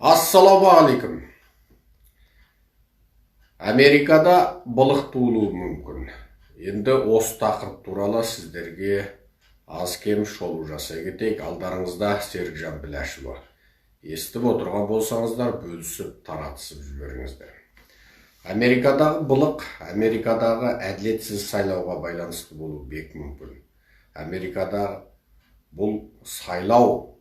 Ассалаумағалейкум. Америкада былық туылуы мүмкін. Енді осы тақырып туралы сіздерге аз кем шолу жасай кетейік. Алдарыңызда Серікжан Біләшұлы. Естіп отырған болсаңыздар, бөлісіп, таратысып жіберіңіздер. Америкадағы былық, Америкадағы әділетсіз сайлауға байланысты болуы бек мүмкін. Америкада бұл сайлау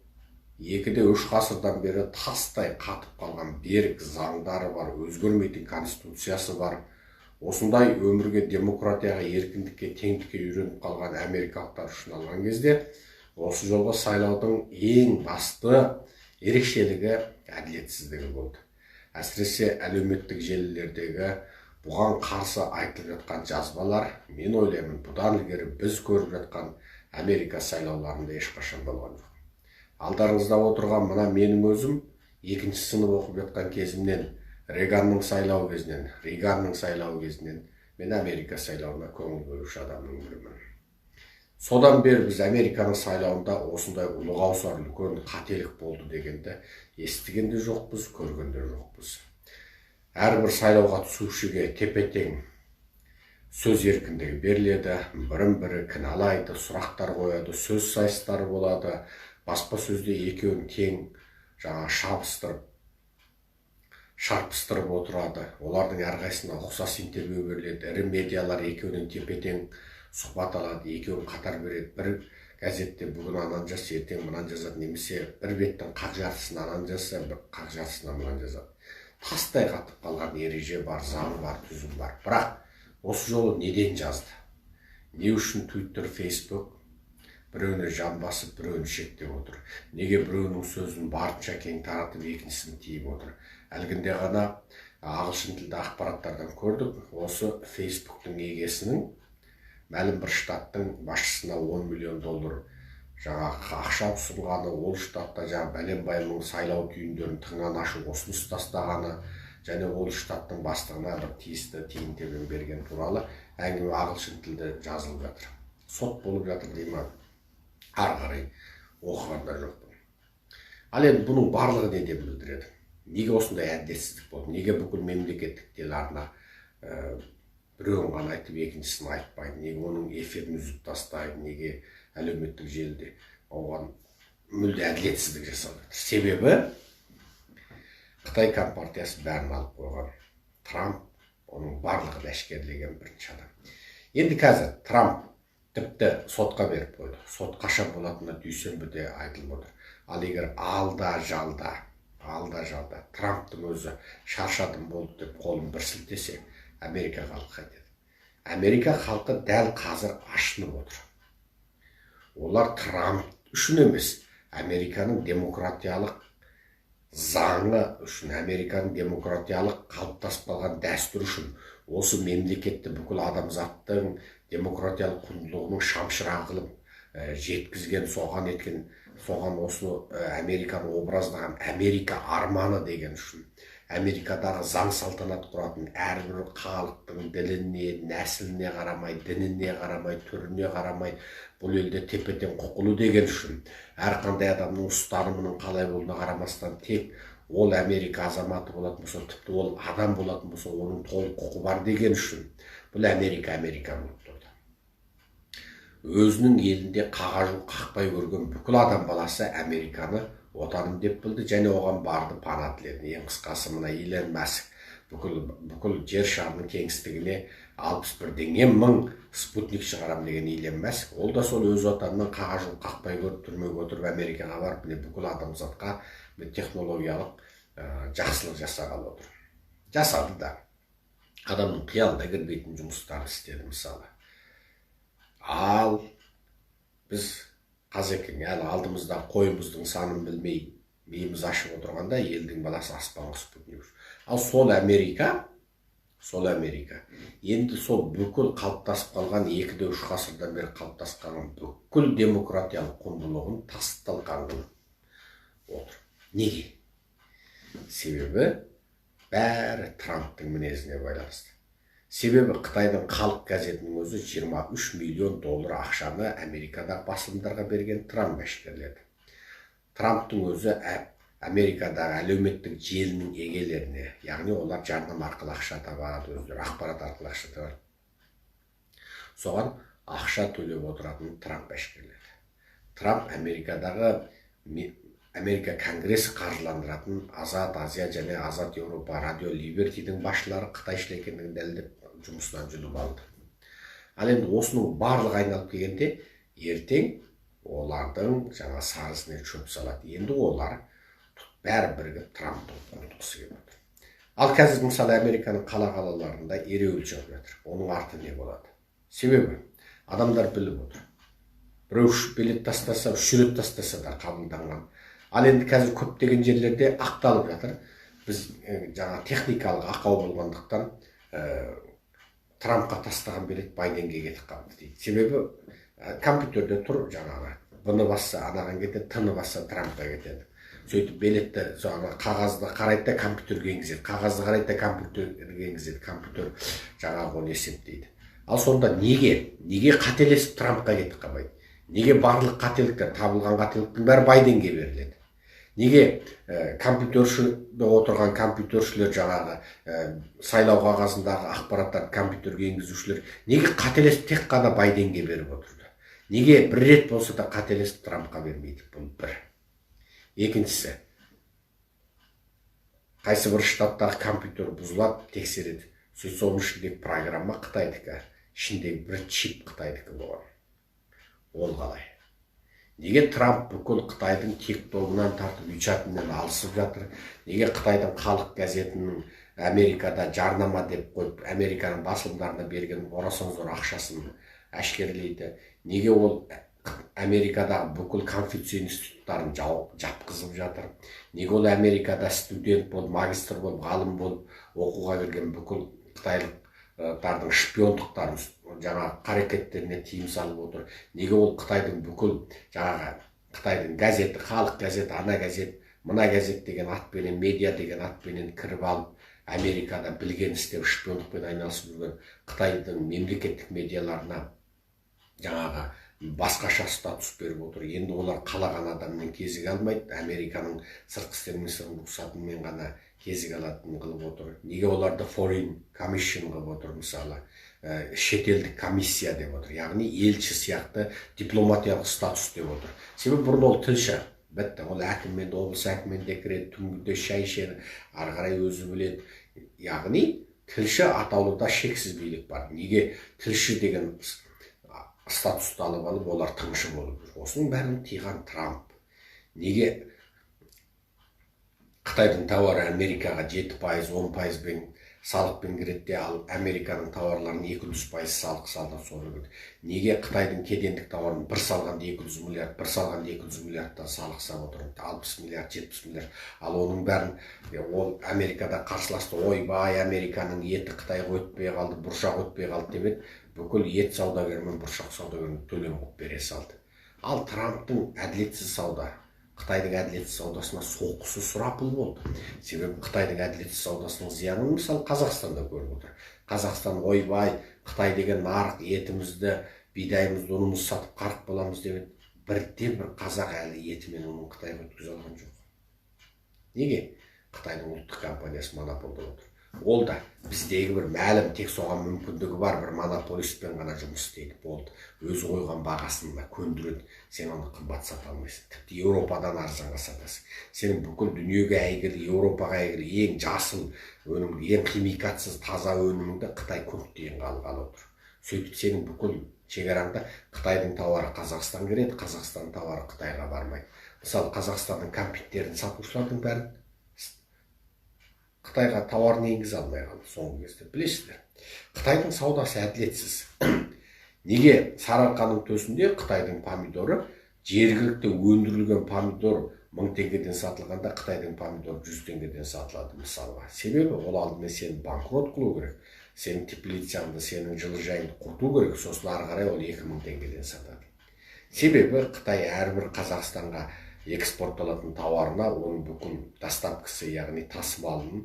2-3 ғасырдан бері тастай қатып қалған берік заңдары бар, өзгермейтін конституциясы бар. Осындай өмірге, демократияға, еркіндікке, теңдікке үйреніп қалған америкалықтар үшін алған кезде, осы жолғы сайлаудың ең басты ерекшелігі әділетсіздігі болды. Әсіресе әлеуметтік желілердегі бұған қарсы айтылып жатқан жазбалар, мен ойлаймын, бұдан ілгері біз көріп жатқан Америка сайлауларында ешқашан болған жоқ. Алдарыңызда отырған мына менің өзім 2-ші сынып оқып жатқан кезімнен, Реаганның сайлауы кезінен мен Америка сайлауына көңіл бөлуші адамның бірімін. Содан бері біз Американың сайлауында осындай ұлғаусар үлкен қателік болды дегенді естіген де жоқпыз, көрген де жоқпыз. Әрбір сайлауға түсушіге тепе-тең сөз еркіндігі беріледі, бірін-бірі кінәлайды, сұрақтар қояды, сөз сайыстары болады. Баспасөзде екеуін тең шарпыстырып отырады. Олардың әрқайсысына ұқсас интервью беріледі. Ірі медиалар екеуінен тепе-тең сұхбат алады, екеуін қатар береді. Бір газетте бүгін анан жаз, ертең мынан жазады, немесе бір беттің қақ жартысын анан жазса, бір қақ жартысына мынан жазады. Тастай қатып қалған ереже бар, заң бар, түзім бар. Бірақ осы жолы неден жазды? Не үшін Twitter, Facebook біреуіне жан басып, біреуін шектеп отыр? Неге біреуінің сөзін барынша кең таратып, екіншісін тиіп отыр? Әлгінде ғана ағылшын тілді ақпараттардан көрдік. Осы Facebooktың егесінің мәлім бір штаттың басшысына $10 миллион ақша ұсынғаны, ол штатта бәлен-байының сайлау түйіндерін тыңнан ашу ұсыныс тастағаны, және ол штаттың бастығына бір тиісті тиын-тебен берген туралы әңгіме ағылшын тілді жазылып жатыр. Сот болып жатыр деймін. Ары қарай оқығанда жоқпын. Ал енді бұның барлығы неден білдіреді? Неге осындай әділетсіздік болды? Неге бүкіл мемлекеттік телеарна біреуін ғана айтып, екіншісін айтпайды? Неге оның эфирін үзіп тастайды? Неге әлеуметтік желіде оған мүлде әділетсіздік жасалып жатыр? Себебі Қытай компартиясы бәрін алып қойған. Трамп оның барлығын әшкерелеген бірінші адам. Енді қазір Трамп тіпті сотқа беріп қойды. Сот қашан болатыны дүйсенбіде айтылып отыр. Ал егер алда-жалда Трамптың өзі шаршадым болды деп қолын бір сілтесе, Америка халқы қайтеді. Америка халқы дәл қазір ашынып отыр. Олар Трамп үшін емес, Американың демократиялық заңы үшін, Американың демократиялық қалыптасып қалған дәстүр үшін, осы мемлекетті бүкіл адамзаттың демократиялық құндылығының шамшырағы қылып жеткізген, соған осы Американы образдаған Америка арманы деген үшін, Америкадағы заң салтанат құратын әрбір халықтың діліне, нәсіліне қарамай, дініне қарамай, түріне қарамай бұл елде тепе-тең құқылы деген үшін, әрқандай адамның ұстанымының қалай болуына қарамастан тек ол Америка азаматы болатын болса, тіпті ол адам болатын болса, оның толық құқы бар деген үшін бұл Америка болып тұрды. Өзінің елінде қағажу қақпай көрген бүкіл адам баласы Американы отаным деп білді, және оған барды пана тіледі. Ең қысқасы мына Илон Маск бүкіл жер шарының кеңістігіне 61 мың спутник шығарам деген Илон Маск, ол да сол өз отанынан қағажу қақпай көріп, түрмеге отырып Америкаға барып, бүкіл адамзатқа технологиялық жақсылық жасағалы отыр. Жасады да. Адамның қиялына кірмейтін жұмыстар істеді мысалы. Ал біз қазекең әлі алдымызда қойымыздың санын білмей, миымыз ашып отырғанда елдің баласы аспанға спутник. Ал сол Америка, енді сол бүкіл қалыптасып қалған 2-3 ғасырдан бері қалыптасып қалған бүкіл демократиялық құндылығын тас-талқан қылып отыр. Неге? Себебі бәрі Трамптың мінезіне байланысты. Себебі Қытайдың халық газетінің өзі $23 миллион ақшаны Америкадағы басылымдарға берген Трамп әшкереледі. Трамптың өзі Америкадағы әлеуметтік желінің егелеріне, яғни олар жарнама арқылы ақша табады, өздері ақпарат арқылы ақша табады. Соған ақша төлеп отыратын Трамп әшкереледі. Трамп Америка Конгресі қаржыландыратын Азат Азия және Азат Еуропа радио Либертидің басшылары қытайшыл екендігін дәлелдеп жұмысынан жүліп алды. Ал енді осының барлығы айналып келгенде ертең олардың жаңа сарысына шөп салады. Енді олар бәрі бірігіп Трампты құртқысы келіп отыр. Ал қазір мысалы Американың қалаларында ереуіл шығып жатыр. Оның арты не болады? Себебі адамдар біліп отыр. Біреу билет тастаса, 3 рет тастаса да қабылданған. Ал енді қазір көптеген жерлерде ақталып жатыр. Біз жаңа техникалық ақау болғандықтан Трампқа тастаған билет Байденге кетіп қалды дейді. Себебі компьютерде тұр жаңағы. Бұны басса анаған кетеді, тыны басса Трампқа кетеді. Сөйтіп билетті қағазды қарайды да компьютерге енгізеді. Қағазды қарайды да компьютерге енгізеді. Компьютер жаңағы оны есептейді. Ал сонда неге қателесіп Трампқа кетіп қалмайды? Неге барлық қателіктер, табылған қателіктің бәрі Байденге беріледі? Неге компьютершіде отырған компьютершілер жаңағы сайлау қағазындағы ақпараттарды компьютерге енгізушілер неге қателесіп тек қана Байденге беріп отырды? Неге бір рет болса да қателесіп Трампқа бермейді? Бұл бір. Екіншісі, қайсы бір штаттағы компьютер бұзылады, тексереді. Соның ішіндегі программа Қытайдікі, ішіндегі бір чип Қытайдікі болған. Ол қалай? Неге Трамп бүкіл Қытайдың тиктогынан тартып WeChat-ынан алысып жатыр? Неге Қытайдың халық газетінің Америкада жарнама деп қойып, Американың басылымдарына берген орасан зор ақшасын әшкерелейді? Неге ол Америкадағы бүкіл Конфуций институттарын жапқызып жатыр? Неге ол Америкада студент болып, магистр болып, ғалым болып оқуға келген бүкіл қытайлықтардың шпиондықтарын жаңағы қарекеттеріне тыйым салып отыр? Неге ол Қытайдың бүкіл жаңағы Қытайдың газеті, халық газеті, ана газет, мына газет деген атпенен, медиа деген атпенен кіріп алып, Америкада білген істеп шпиондықпен айналысып жүрген Қытайдың мемлекеттік медиаларына жаңағы басқаша статус беріп отыр? Енді олар қалаған адаммен кезіге алмайды, Американың сыртқы істер министрінің рұқсатымен ғана кезіге алатын қылып отыр. Неге оларды foreign commission қылып отыр, мысалы шетелдік комиссия деп отыр, яғни елші сияқты дипломатиялық статус деп отыр. Себебі бұрын ол тілші, бітті, ол әкіммен, облыс әкімінде кіреді, түнде шай ішеді, ары қарай өзі біледі. Яғни тілші атаулыда шексіз билік бар. Неге тілші деген статусты алып олар тыңшы болып жүр? Осының бәрін тыйған Трамп. Неге Қытайдың тауары Америкаға 7%, 10%бен салықпен кіреді, ал Американың тауарларын 200% салық салды соны? Неге Қытайдың кедендік тауарын бір салғанда 200 миллиард, бір салғанда 200 миллиардтан салық салып отыр, 60 миллиард, 70 миллиард. Ал оның бәрін ол Америкада қарсыласты, ойбай, Американың еті Қытайға өтпей қалды, бұршақ өтпей қалды деп еді. Бүкіл ет саудагері мен бұршақ саудагеріне төлем қылып бере салды. Ал Трамптың әділетсіз сауда, Қытайдың әділетсіз саудасына соққысы сұрапыл болды. Себебі Қытайдың әділетсіз саудасының зиянын мысалы Қазақстанда көріп отыр. Қазақстан ойбай, Қытай деген нарық, етімізді, бидайымызды, ұнымызды сатып қарық боламыз деп бірде-бір қазақ әлі еті мен ұнын Қытайға өткізе алған жоқ. Неге? Қытайдың ұлттық компаниясы монополда отыр. Ол да біздегі бір мәлім, тек соған мүмкіндігі бар бір монополистпен ғана жұмыс істейді. Болды. Өзі қойған бағасын да көндіреді. Сен оны қымбат сата алмайсың. Тіпті Еуропадан арзанға сатасың. Сенің бүкіл дүниеге әйгілі, Еуропаға әйгілі ең жасыл өнім, ең химикатсыз таза өніміңді Қытай көктен алғалы отыр. Сөйтіп сенің бүкіл шекараңда Қытайдың тауары Қазақстан кіреді, Қазақстанның тауары Қытайға бармайды. Мысалы, Қазақстанның кәмпиттерін сатушылардың бәрін Қытайға тауарын енгізе алмай қалды соңғы кезде, білесіздер. Қытайдың саудасы әділетсіз. Неге Сарыарқаның төсінде Қытайдың помидоры, жергілікті өндірілген помидор 1000 теңгеден сатылғанда Қытайдың помидоры 100 теңгеден сатылады мысалға? Себебі ол алдымен сені банкрот қылу керек, сенің теплицаңды, сенің жылыжайыңды құрту керек, сосын ары қарай ол 2000 теңгеден сатады. Себебі Қытай әрбір Қазақстанға экспортталатын тауарына оның бүкіл доставкасы, яғни тасымалын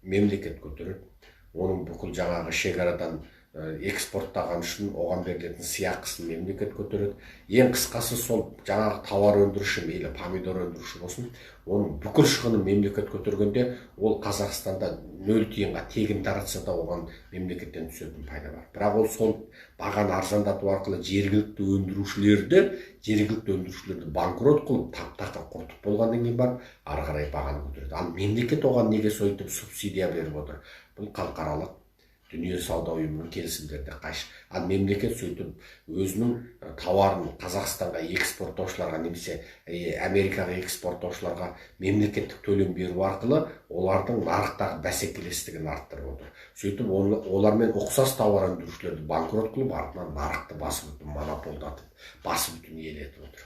мемлекет көтереді. Оның бүкіл жаңағы шекарадан экспорттаған үшін оған берілетін сыйақысын мемлекет көтереді. Ең қысқасы сол жаңағы тауар өндіруші, мейлі помидор өндіруші болсын, оның бүкіл шығынын мемлекет көтергенде ол Қазақстанда 0 тиынға тегін таратса да оған мемлекеттен түсетін пайда бар. Бірақ ол сол бағаны арзандату арқылы жергілікті өндірушілерді банкрот қылып, таптаққа құртып болғаннан кейін барып, ары қарай бағаны көтереді. Ал мемлекет оған неге сөйтіп субсидия беріп отыр? Бұл халықаралық дүние сауда ұйымының келісімдеріне қайшы. Ал мемлекет сөйтіп өзінің тауарын Қазақстанға экспорттаушыларға немесе Америкаға экспорттаушыларға мемлекеттік төлем беру арқылы олардың нарықтағы бәсекелестігін арттырып отыр. Сөйтіп олармен ұқсас тауар өндірушілерді банкрот қылып, артынан нарықты монополдатып, басып иелетіп отыр.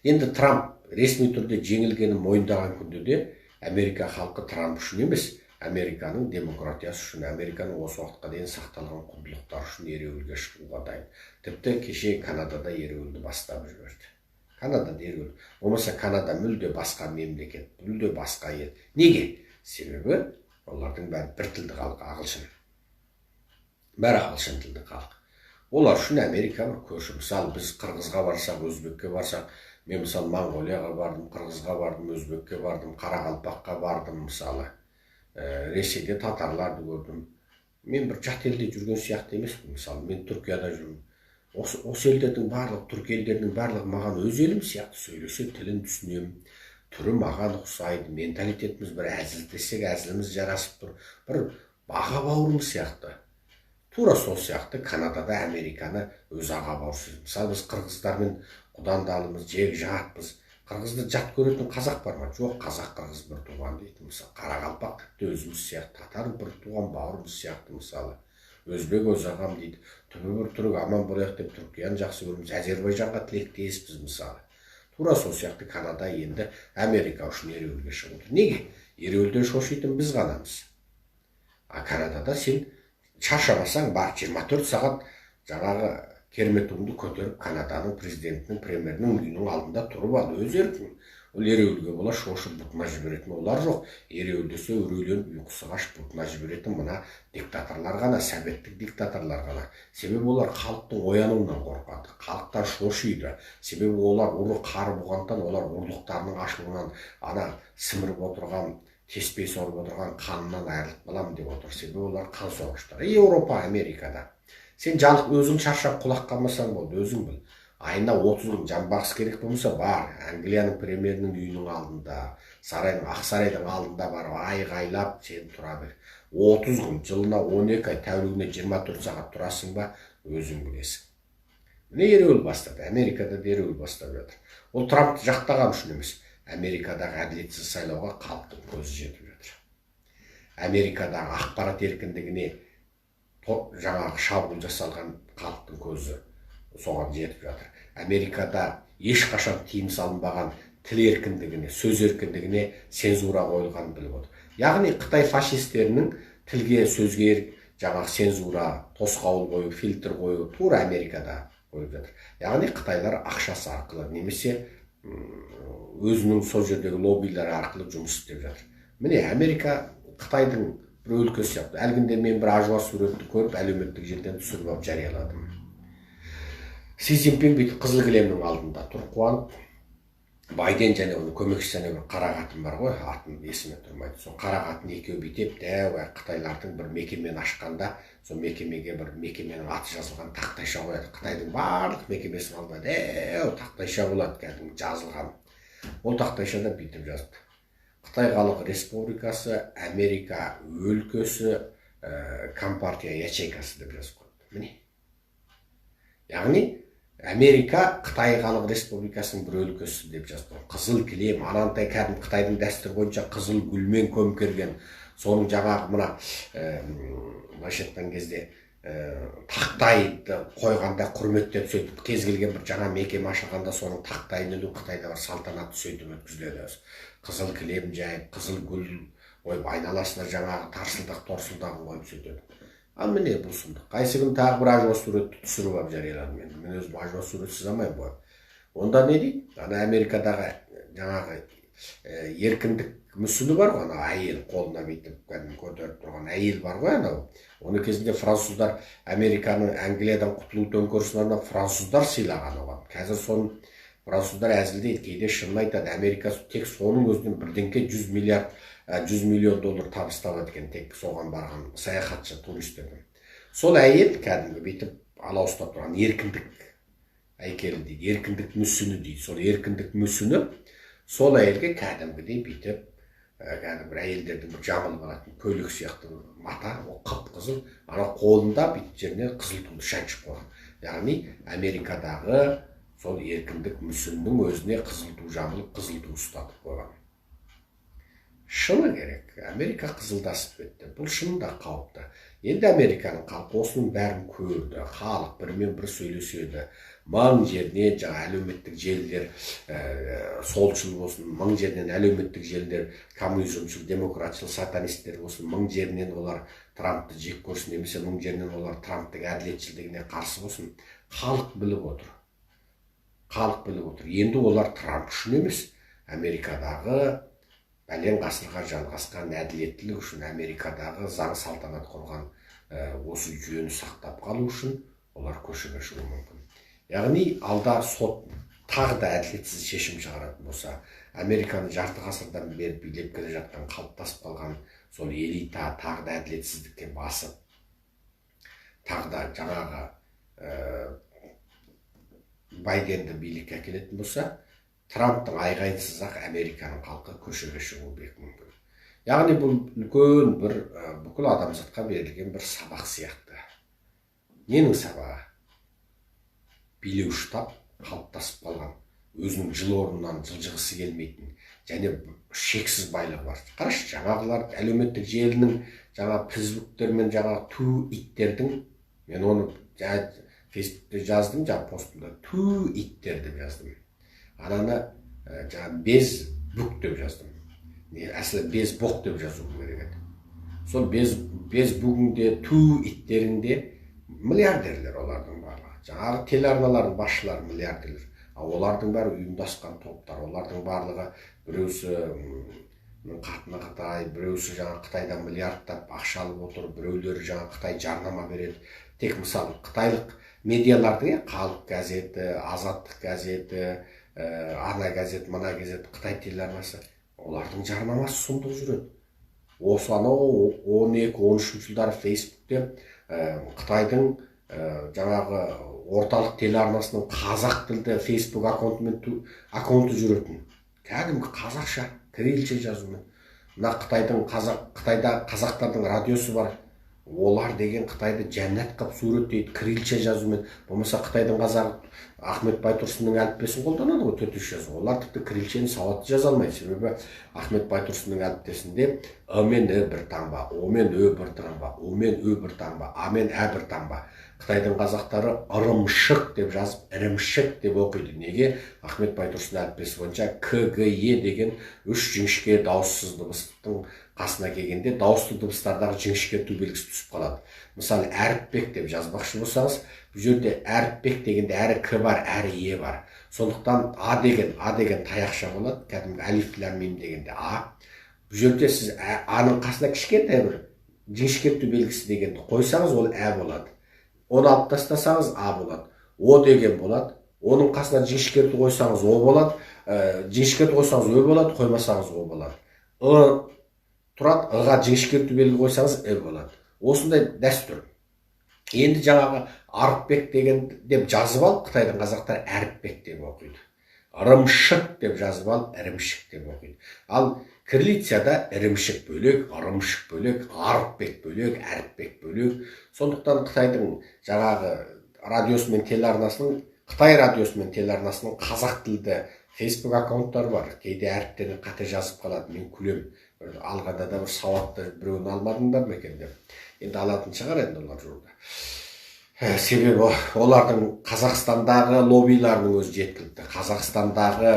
Енді Трамп ресми түрде жеңілгенін мойындаған күнде де Америка халқы Трамп үшін емес, Американың демократиясы үшін, Американың осы уақытқа дейін сақталған құндылықтар үшін ереуілге шығуға дайын. Тіпті кеше Канадада ереуілді бастап жіберді. Канадада ереуіл. Болмаса Канада мүлде басқа мемлекет, мүлде басқа ел. Неге? Себебі олардың бәрі бір тілді халық, ағылшын. Бәрі ағылшын тілді халық. Олар үшін Америка бір көрші. Мысалы, біз Қырғызға барсақ, Өзбекке барсақ, мен мысалы Моңғолияға бардым, Қырғызға бардым, Өзбекке бардым, Қарақалпаққа бардым мысалы. Ресейде татарларды көрдім. Мен бір жат елде жүрген сияқты емеспін. Мысалы, мен Түркияда жүрмін. Осы елдердің барлығы, түркі елдерінің барлығы маған өз елім сияқты сөйлесе, тілін түсінемін. Түрі маған ұқсайды, менталитетіміз бір әзілдесек, әзіліміз жарасып тұр. Бір аға бауырымыз сияқты. Тура сол сияқты Канадада Американы өз аға бауыр. Мысалы, біз қырғыздармен құдандалымыз, жек жатпыз. Қырғызды жат көретін қазақ бар ма? Жоқ, қазақ қырғыз бір туған дейді. Мысалы, Қарақалпақ тіпті өзіміз сияқты, татар бір туған бауырымыз сияқты мысалы. Өзбек өз ағам дейді. Түбі бір түрік аман болайық деп Түркияны жақсы көреміз, Әзербайжанға тілектеспіз мысалы. Тура сол сияқты Канада енді Америка үшін ереуілге шығып отыр. Неге? Ереуілден шошитын біз ғанамыз. А Канадада сен шаршамасаң бар 24 сағат жаңағы керметуыңды көтеріп Канаданың президентінің, премьерінің үйінің алдында тұрып ал, өз еркің. Ол ереуілге бола шошып бұтына жіберетін олар жоқ. Ереуілдесе үрейленіп ұйқысы қашып бұтына жіберетін мына диктаторлар ғана, советтік диктаторлар ғана. Себебі олар халықтың оянуынан қорқады, халықтан шошиды. Себебі олар ұры қары болғандықтан, олар ұрлықтарының ашылуынан ана сіміріп отырған, теспей сорып отырған қанынан айырылып қаламын деп отыр. Себебі олар қан сорғыштар. Еуропа, Америкада. Сен өзің шаршап құлақ қалмасаң болды, өзің біл. Айына 30 күн жан бақсы керек болмаса бар, Англияның премьерінің үйінің алдында, Ақсарайдың алдында бар, айғайлап сен тұра бер. 30 күн, жылына 12 ай, тәулігіне 24 сағат тұрасың ба, өзің білесің. Міне ереуіл бастады, Америкада ереуіл бастап жатыр. Ол Трампты жақтаған үшін емес, Америкадағы әділетсіз сайлауға халықтың көзі жетіп жатыр. Америкадағы ақпарат еркіндігіне жаңағы шабуыл жасалған халықтың көзі соған жетіп жатыр. Америкада ешқашан тыйым салынбаған тіл еркіндігіне, сөз еркіндігіне цензура қойылғанын біліп отыр. Яғни Қытай фашистерінің тілге, сөзге жаңағы цензура, тосқауыл қою, фильтр қою тура Америкада қойып жатыр. Яғни Қытайлар ақшасы арқылы немесе өзінің сол жердегі лоббилері арқылы жұмыс істеп жатыр. Міне Америка Қытайдың бір өлкесі сияқты. Әлгінде мен бір ажуа суретті көріп, әлеуметтік желіден түсіріп алып жарияладым. Си Цзиньпин бүйтіп қызыл кілемнің алдында тұр қуанып, Байден және оның көмекшісі бір қара қатын бар ғой, атын есіме тұрмайды. Сол қара қатын екеуі бүйтіп, дәу Қытайлардың бір мекемені ашқанда, сол мекемеге бір мекеменің аты жазылған тақтайша қояды. Қытайдың барлық мекемесінің алдында дәу тақтайша болады, кәдімгі жазылған. Ол тақтайшада бүйтіп жазды. Қытай Халық Республикасы, Америка өлкесі, Компартия ячейкасы деп жазып қойды. Міне. Яғни Америка Қытай Халық Республикасының бір өлкесі деп жазып қойды. Қызыл кілем, анандай кәдімгі Қытайдың дәстүрі бойынша қызыл гүлмен көмкерген, соның жаңағы мына былайша айтқан кезде тақтайды қойғанда құрметтеп сөйтіп кез келген бір жаңа мекеме ашылғанда соның тақтайын ілу Қытайда бар салтанатты сөйтіп өткізіледі. Қызыл кілем жайып, қызыл гүл қойып, айналасына жаңағы тарсылдақ торсылдағын қойып сөйтеді. Ал міне бұл сұмдық. Қайсы күн тағы бір ажуа суретті түсіріп алып жарияладым енді. Мен өзім ажуа сурет сызамаймын ғой. Онда не дейді? Ана Америкадағы жаңағы еркіндік мүсіні бар ғой, ана әйел қолына бүйтіп көтеріп тұрған әйел бар ғой анау. Оны кезінде француздар Англиядан құтылу төңкерісін арнап француздар сыйлаған оған. Қазір соны француздар әзілдейді, кейде шынын айтады. Америка тек соның өзінен бірдеңке 100 миллион доллар табыс табады екен, тек соған барған саяхатшы туристерден. Сол әйел кәдімгі бүйтіп ала ұстап тұрған еркіндік әйкелі дейді, еркіндік мүсіні дейді. Сол еркіндік мүсіні сол әйелге кәдімгідей бүйтіп бір әйелдердің бір жамылып алатын көйлек сияқты мата, ол қып-қызыл, ана қолында бүйтіп жеріне қызыл туды шаншып қойған. Яғни Америкадағы сол еркіндік мүсінінің өзіне қызыл ту жамылып, қызыл ту ұстатып қойған. Шыны керек, Америка қызылдасып кетті. Бұл шынында қауіпті. Енді Американың халқы осының бәрін көрді. Халық бірімен бір сөйлеседі. Мың жеріне жаңа әлеуметтік желілер, солшыл болсын, мың жерінен әлеуметтік желілер, коммунизмшіл, демократшыл, сатанисттер болсын, мың жерінен олар Трампты жек көрсін, немесе мың жерінен олар Трамптың әділетшілдігіне қарсы болсын. Халық біліп отыр. Халық біліп отыр. Енді олар Трамп үшін емес, Америкадағы бәлен ғасырға жалғасқан әділеттілік үшін, Америкадағы заң салтанат құрған осы жүйені сақтап қалу үшін олар көшеге шығуы мүмкін. Яғни алда сот тағы да әділетсіз шешім шығаратын болса, Американы жарты ғасырдан бері билеп келе жатқан, қалыптасып қалған сол элита тағы да әділетсіздікке басып, тағы да жаңағы Байденді билікке әкелетін болса, Трамптың айғайынсыз ақ Американың халқы көшеге шығуы бек мүмкін. Яғни бұл үлкен бір бүкіл адамзатқа берілген бір сабақ сияқты. Ненің сабағы? Билеуші тап қалыптасып қалған, өзінің жыл орнынан жылжығысы келмейтін, және шексіз байлығы бар. Қарашы, жаңағылар әлеуметтік желінің жаңа фейсбуктер мен жаңа ту иттердің, мен оны фейсбукте жаздым, жаңа постымда ту иттер деп жаздым. Ананы жаңа без бүк деп жаздым. Әсілі без боқ деп жазуым керек еді. Сол без бүгінде ту иттерінде миллиардерлер олардың барлығы. Жаңағы телеарналардың басшылары миллиардерлер. Олардың бәрі ұйымдасқан топтар. Олардың барлығы біреусі қатыны Қытай, біреусі жаңа Қытайдан миллиардтап ақша алып отыр, біреулері жаңа Қытай жарнама береді. Тек мысалы қытайлық медиалардың, халық газеті, азаттық газеті, ана газет, мына газет, Қытай телеарнасы, олардың жарнамасы сұмдық жүреді. Осы анау 12-13 жылдары Фейсбукте Қытайдың жаңағы орталық телеарнасының қазақ тілді Фейсбук аккаунты жүретін. Кәдімгі қазақша, кириллше жазумен. Мына Қытайда қазақтардың радиосы бар. Олар деген Қытайды жәннат қып суреттейді, кириллше жазумен. Болмаса Қытайдың қазағы Ахмет Байтұрсынның әліппесін қолданады ғой, төртеш жазу. Олар тіпті кириллшені сауатты жаза алмайды. Себебі Ахмет Байтұрсынның әліппесінде «ы» мен «і» бір таңба, «о» мен «ö» бір таңба, «о» мен «ö» бір таңба, «а» мен «ә» бір таңба. Қытайдың қазақтары ырымшық деп жазып, ірімшік деп оқиды. Неге? Ахмет Байтұрсын әліппесі бойынша «к», «г», «е» деген үш жіңішке дауыссыз дыбыстың қасына келгенде дауысты дыбыстардағы жіңішке ту белгісі түсіп қалады. Мысалы, әріпбек деп жазбақшы болсаңыз, бұл жерде әріпбек дегенде әрі «к» бар, әрі «е» бар. Сондықтан «а» деген таяқша болады, кәдімгі алиф лам мим дегенде «а». Бұл жерде сіз «а»ның қасына кішкентай бір жіңішке ту белгісі дегенді қойсаңыз, ол «ә» болады. Оны алып тастасаңыз «а» болады. «о» деген болады. Оның қасына жіңішке ту қойсаңыз «о» болады. Жіңішке ту қойсаңыз «ö» болады, қоймасаңыз «о» болады. «ы» тұрады, «ға» жіңішке ту белгі қойсаңыз «і» болады. Осындай дәстүр. Енді жаңағы Арықбек деген деп жазып ал, Қытайдың қазақтары әріпбек деп оқиды. Ырымшық деп жазып ал, ірімшік деп оқиды. Ал кириллицада ірімшік бөлек, ырымшық бөлек, Арықбек бөлек, әріпбек бөлек. Сондықтан Қытайдың жаңағы радиосы мен телеарнасының, Қытай радиосы мен телеарнасының қазақ тілді фейсбук аккаунттары бар. Кейде әріптерін қате жазып қалады, мен күлем. Алғанда да бір сауатты біреуін алмадыңдар ма екен деп. Енді алатын шығар енді олар жолда. Себебі олардың Қазақстандағы лоббиларының өзі жеткілікті. Қазақстандағы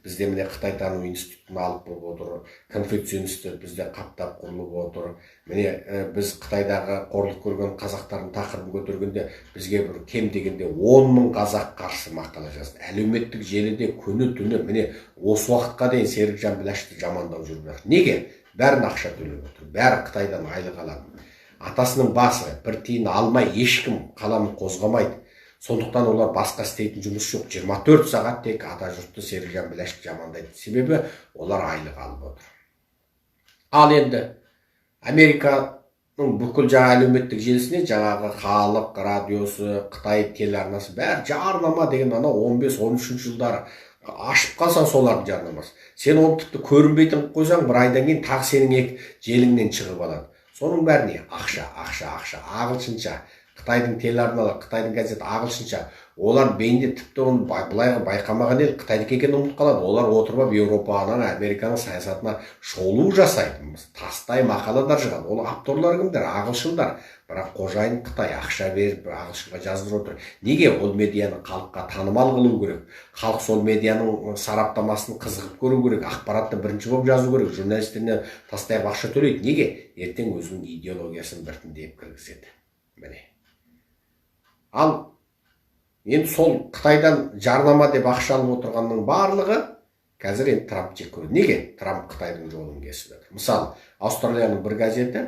бізде міне Қытайтану институтын алып болып отыр, Конфуций институты бізде қаптап құрылып отыр. Міне біз Қытайдағы қорлық көрген қазақтардың тақырыбын көтергенде бізге бір кем дегенде 10.000 қазақ қарсы мақала жазды. Әлеуметтік желіде күні түні міне осы уақытқа дейін Серікжан Біләшті жамандау жүріп жатыр. Неге? Бәрін ақша төлеп отыр, бәрі Қытайдан айлық алады. Атасының басы бір тиын алмай ешкім қаламын қозғамайды. Сондықтан олар басқа істейтін жұмыс жоқ. 24 сағат тек ата жұртты Серікжан Біләшті жамандайды. Себебі олар айлық алып отыр. Ал енді Американың бүкіл жаңа әлеуметтік желісіне жаңағы халық радиосы, Қытай телеарнасы бәрі жарнама деген анау 15-13 жылдары ашып қалсаң солардың жарнамасы. Сен оны тіпті көрінбейтін қойсаң, бір айдан кейін тағы сенің желіңнен шығып алады. Соның бәріне ақша, ағылшынша, Қытайдың телеарналары, Қытайдың газеті ағылшынша. Олар бейінде тіпті оны былайғы байқамаған ел Қытайдікі екенін ұмытып қалады. Олар отырып Еуропаның, Американың саясатына шолу жасайды. Тастай мақалалар шығады. Ол авторлар кімдер? Ағылшындар. Бірақ қожайын Қытай ақша беріп ағылшынға жаздырып отыр. Неге? Ол медианы халыққа танымал қылу керек. Халық сол медианың сараптамасын қызығып көру керек. Ақпаратты бірінші болып жазу керек. Журналистеріне тастай ақша төлейді. Неге? Ертең өзінің идеологиясын біртіндеп кіргізеді. Міне. Ал енді сол Қытайдан жарнама деп ақша алып отырғанның барлығы қазір енді Трамп жек көреді. Неге? Трамп Қытайдың жолын кесіп жатыр. Мысалы, Австралияның бір газеті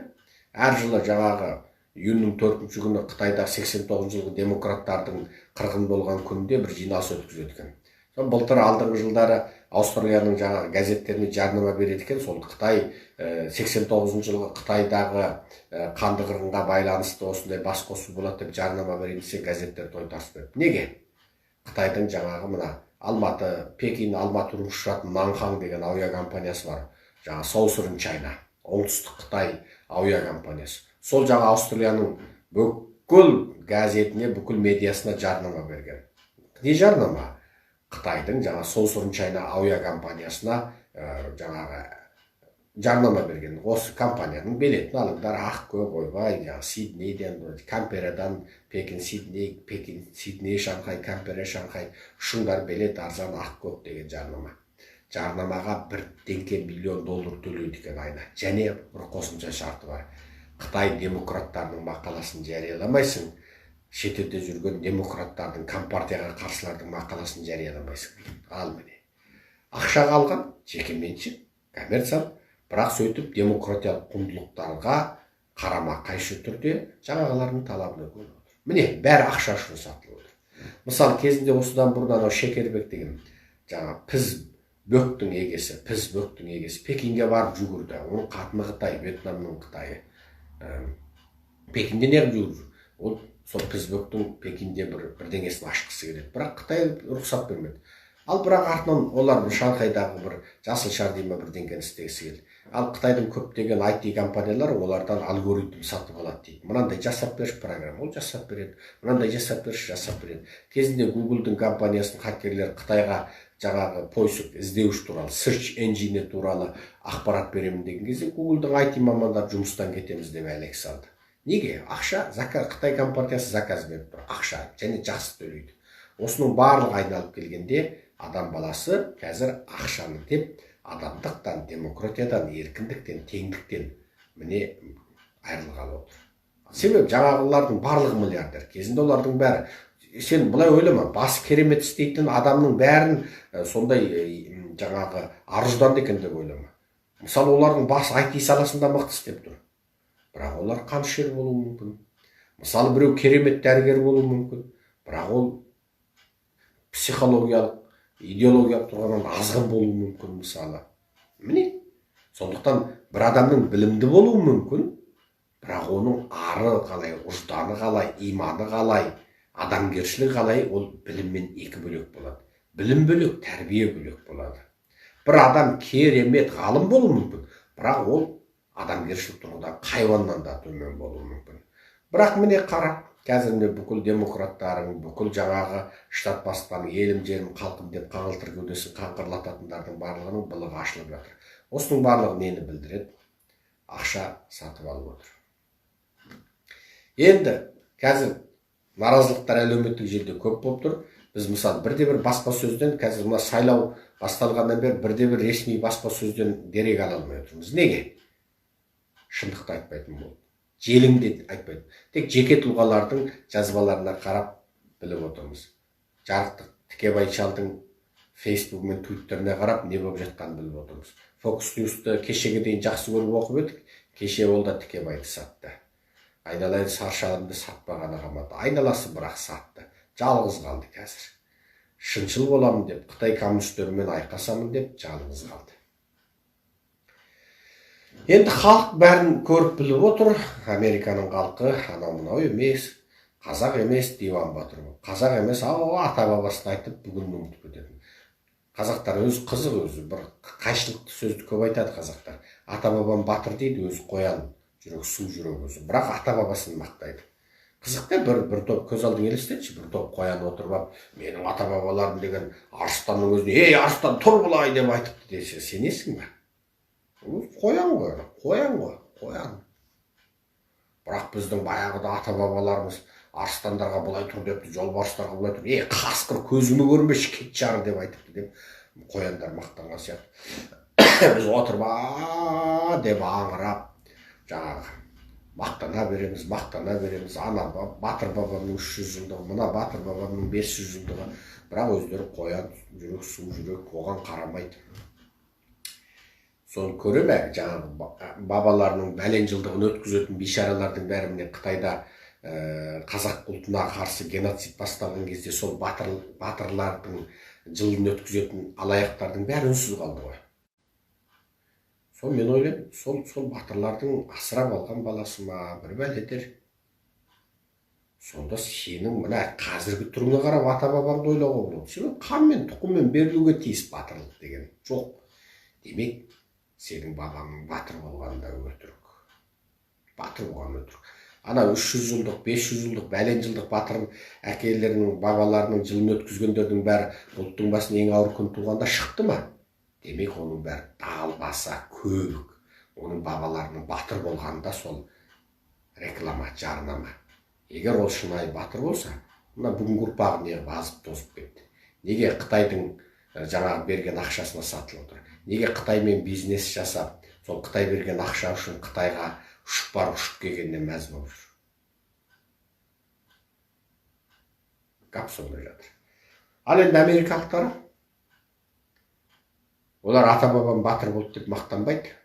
әр жылы жаңағы июньнің 4-ші күні Қытайда 89 жылғы демократтардың қырғын болған күнінде бір жиналыс өткізеді екен. Былтыр алдыңғы жылдары Австралияның жаңағы газеттеріне жарнама береді екен. Сол Қытай 89 жылғы Қытайдағы қанды қырғынға байланысты осындай бас қосу болады деп жарнама береді десе, газеттер тойтарыс береді. Неге? Қытайдың жаңағы мына Алматы, Пекин, Алматы ұшыратын Нанхан деген әуе компаниясы бар. Жаңа Southern China, оңтүстік Қытай әуе компаниясы. Сол жаңа Австралияның бүкіл газетіне, бүкіл медиасына жарнама берген. Не жарнама? Қытайдың жаңа Southern China әуе компаниясына жаңағы жарнама берген. Осы компанияның билетін алыңдар, Ақкөк, ойбай, Сиднейден, Камперадан, Пекин, Сидней, Пекин, Сидней, Шанхай, Кампера, Шанхай, шыңдар билет арзан Ақкөк деген жарнама. Жарнамаға $1 миллион төлейді екен айына. Және бір қосымша шарты бар. Қытай демократтарының мақаласын жарияламайсың. Шетелде жүрген демократтардың, компартияға қарсылардың мақаласын жарияламайсың. Ал міне. Ақша қалған, жекеменшік, коммерциялық, бірақ сөйтіп демократиялық құндылықтарға қарама қайшы түрде жаңағылардың талабына көніп отыр. Міне, бәрі ақша үшін сатылып отыр. Мысалы, кезінде осыдан бұрын анау Шекербек деген жаңа бөктің егесі Пекинге барып жүгірді. Оның қатыны Қытай, Вьетнамның Қытайы. Пекинде неғып жүгірді? Ол сол бөктің Пекинде бірдеңесін ашқысы келеді. Бірақ Қытай рұқсат бермеді. Ал бірақ артынан олар Шанхайдағы бір жасыл шар дейме бірдеңені істегісі келді. Ал Қытайдың көптеген IT компаниялар олардан алгоритм сатып алады дейді. Мынандай жасап берші программа, ол жасап береді. Мынандай жасап берші, жасап береді. Кезінде Google-дың компаниясының хакерлері Қытайға жаңағы поиск іздеуіш туралы, search engine туралы ақпарат беремін деген кезде Google-дың IT мамандары жұмыстан кетеміз деп әлек салды. Неге? Ақша, Қытай компартиясы заказ беріп тұр. Ақша және жақсы төлейді. Осының барлығы айналып келгенде адам баласы қазір ақшаны деп адамдықтан, демократиядан, еркіндіктен, теңдіктен міне айырылғалы отыр. Себебі жаңағылардың барлығы миллиардер. Кезінде олардың бәрі, сен былай ойлама, басы керемет істейтін адамның бәрін сондай жаңағы аружданды екен деп ойлама. Мысалы, олардың басы IT саласында мықты істеп тұр. Бірақ олар қаншер болуы мүмкін. Мысалы, біреу керемет дәрігер болуы мүмкін. Бірақ ол психологиялық, идеологиялық тұрғынан азғын болуы мүмкін мысалы. Міне, сондықтан бір адамның білімді болуы мүмкін, бірақ оның ары қалай, ұжданы қалай, иманы қалай, адамгершілігі қалай, ол біліммен екі бөлек болады. Білім бөлек, тәрбие бөлек болады. Бір адам керемет ғалым болуы мүмкін, бірақ ол адамгершілік тұрғыдан хайуаннан да төмен болуы мүмкін. Бірақ міне қара, қазір бүкіл демократтардың, бүкіл жаңағы штат бастаған елім жерім халқым деп қаңылтыр кеудесін қаңғырлататындардың барлығының былығы ашылып жатыр. Осының барлығы нені білдіреді? Ақша сатып алып отыр. Енді қазір наразылықтар әлеуметтік желіде көп болып тұр. Біз мысалы бірде-бір баспасөзден қазір мына сайлау басталғаннан бері бірде-бір ресми баспасөзден дерек ала алмай отырмыз. Неге? Шындықты айтпайтын болды. Желімде айтпайды. Тек жеке тұлғалардың жазбаларына қарап біліп отырмыз. Жарықтық Тікебай Шалдың Facebook мен Twitter'іне қарап не болып жатқанын біліп отырмыз. Fox News'ты кешеге дейін жақсы көріп оқып едік. Кеше ол да Тікебайды сатты. Айналайын Саршалымды сатпағаны қамады. Айналасы бірақ сатты. Жалғыз қалды қазір. Шыншыл боламын деп, Қытай коммунистерімен айқасамын деп жалғыз қалды. Енді халық бәрін көріп біліп отыр. Американың халқы анау мынау емес, қазақ емес Диван Батыр. Қазақ емес, ата бабасын айтып бүгін ұмытып кететін. Қазақтар өз қызық, өзі бір қайшылықты сөзді көп айтады қазақтар. Ата бабам батыр дейді, өзі қоян, жүрек су жүрек өзі. Бірақ ата бабасын мақтайды. Қызықта бір топ көз алдың елестетші, бір топ қоян отырып, менің ата бабаларым деген арыстанның өзіне, ей арыстан тұр былай деп айтыпты десе, сенесің бе? Қоян ғой. Бірақ біздің баяғыда ата бабаларымыз арыстандарға былай тұр депті, жолбарыстарға былай тұр. Қасқыр көзімі көрмеші кет жары деп айтыпты деп қояндар мақтанған сияқты. Біз отырып деп аңырап, жаңағы мақтана береміз. Ана Батыр бабамның 300 жылдығы, мына Батыр бабамның 500 жылдығы. Бірақ өздері қоян, жүрек, су жүрек, оған қарамайды. Соны көре ме, жаңағы бабаларының бәлен жылдығын өткізетін бейшаралардың бәрі міне Қытайда қазақ ұлтына қарсы геноцид басталған кезде сол батырлардың жылын өткізетін алаяқтардың бәрі үнсіз қалды ғой. Сол мен ойлаймын, сол батырлардың асырап алған баласы ма бір бәлетер. Сонда сенің мына қазіргі түріңе қарап ата бабаңды ойлауға болады. Сен қанмен тұқыммен берілуге тиіс батырлық деген жоқ. Демек, сенің бабаңның батыр болғанда өтірік. Батыр болған өтірік. Ана 300 жылдық, 500 жылдық, бәлен жылдық батыр әкелерінің, бабаларының жылын өткізгендердің бәрі ұлттың басына ең ауыр күн туғанда шықты ма? Демек, оның бәрі далбаса, көбік. Оның бабаларының батыр болғанда сол реклама, жарнама. Егер ол шынайы батыр болса, мына бүгінгі ұрпағы неғып азып тозып кетті. Неге Қытайдың жаңағы берген ақшасына сатылып отыр? Неге Қытаймен бизнес жасап, сол Қытай берген ақша үшін Қытайға ұшып барып ұшып келгенде мәз болып жүр? Гап сонда жатыр. Ал енді америкалықтар, олар ата бабам батыр болды деп мақтанбайды.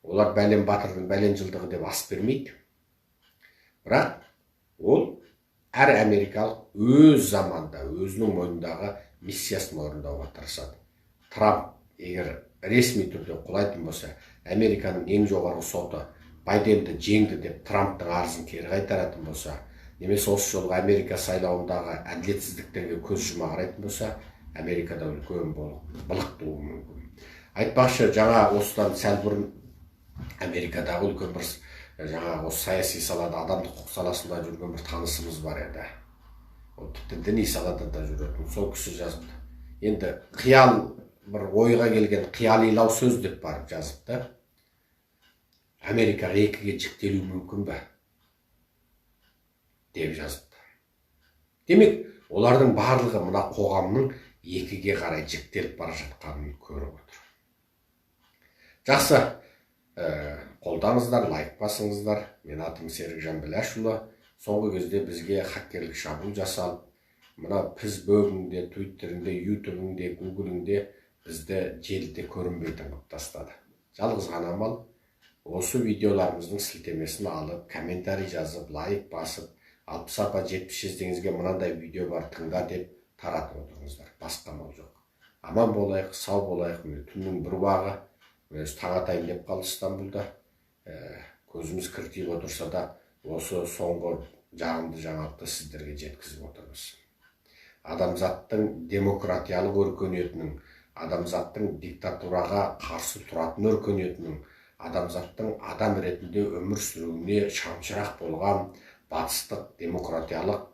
Олар бәлен батырдың бәлен жылдығы деп ас бермейді. Бірақ ол әр америкалық өз заманда өзінің мойнындағы миссиясын орындауға тырысады. Трамп егер ресми түрде құлайтын болса, Американың ең жоғарғы соты Байденді жеңді деп Трамптың арызын кері қайтаратын болса, немесе осы жолғы Америка сайлауындағы әділетсіздіктерге көз жұма қарайтын болса, Америкада үлкен былық тууы мүмкін. Айтпақшы, жаңа осыдан сәл бұрын Америкадағы үлкен бір жаңағы осы саяси салада, адамдық құқық саласында жүрген бір танысымыз бар еді. Ол тіпті діни салада да жүретін. Сол кісі жазыпты. Енді қиял, бір ойға келген қиялилау сөз деп барып жазыпты. Америкаға екіге жіктелу мүмкін бе? Деп жазыпты. Демек, олардың барлығы мына қоғамның екіге қарай жіктеліп бара жатқанын көріп отыр. Жақсы, қолдаңыздар, лайк басыңыздар. Мен атым Серікжан Біләшұлы. Соңғы кезде бізге хакерлік шабуыл жасалып, мына Фейсбугінде, Твиттерінде, Ютубінде, Гуглінде бізді желіде көрінбейтін қылып тастады. Жалғыз ғана амал осы видеоларымыздың сілтемесін алып, комментарий жазып, лайк басып, 60 апа 70 жездеңізге мынандай видео бар, тыңда деп таратып отырыңыздар. Басқа амал жоқ. Аман болайық, сау болайық. Түннің бір уағы, таң атайын деп қалды Стамбулда. Көзіміз кіртиіп отырса да, осы соңғы жағымды жаңалықты сіздерге жеткізіп отырмыз. Адамзаттың демократиялық өркениетінің, адамзаттың диктатураға қарсы тұратын өркениетінің, адамзаттың адам ретінде өмір сүруіне шамшырақ болған батыстық демократиялық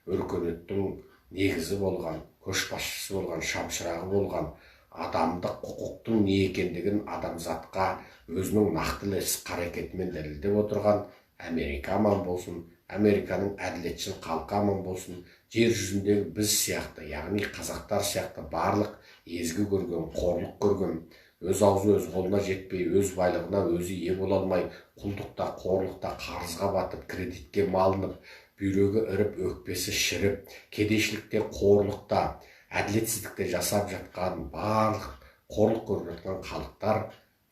өркениеттің негізі болған, көшбасшысы болған, шамшырағы болған адамдық құқықтың не екендігін адамзатқа өзінің нақты іс-қарекетімен дәлелдеп отырған Америка аман болсын, Американың әділетшіл халқы аман болсын. Жер жүзіндегі біз сияқты, яғни қазақтар сияқты барлық езгі көрген, қорлық көрген, өз аузы өз қолына жетпей, өз байлығына өзі ие бола алмай, құлдықта, қорлықта, қарызға батып, кредитке малынып, бүйрегі іріп, өкпесі шіріп, кедейшілікте, қорлықта, әділетсіздікте жасап жатқан барлық қорлық көріп жатқан халықтар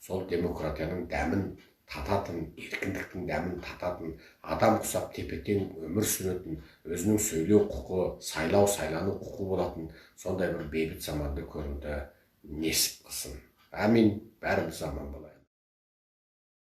сол демократияның дәмін тататын, еркіндіктің дәмін тататын, адам құсап тепе-тең өмір сүретін, өзінің сөйлеу құқы, сайлану құқы болатын сондай бір бейбіт заманды көруді несіп қылсын. Әмин, бәріміз аман болайық.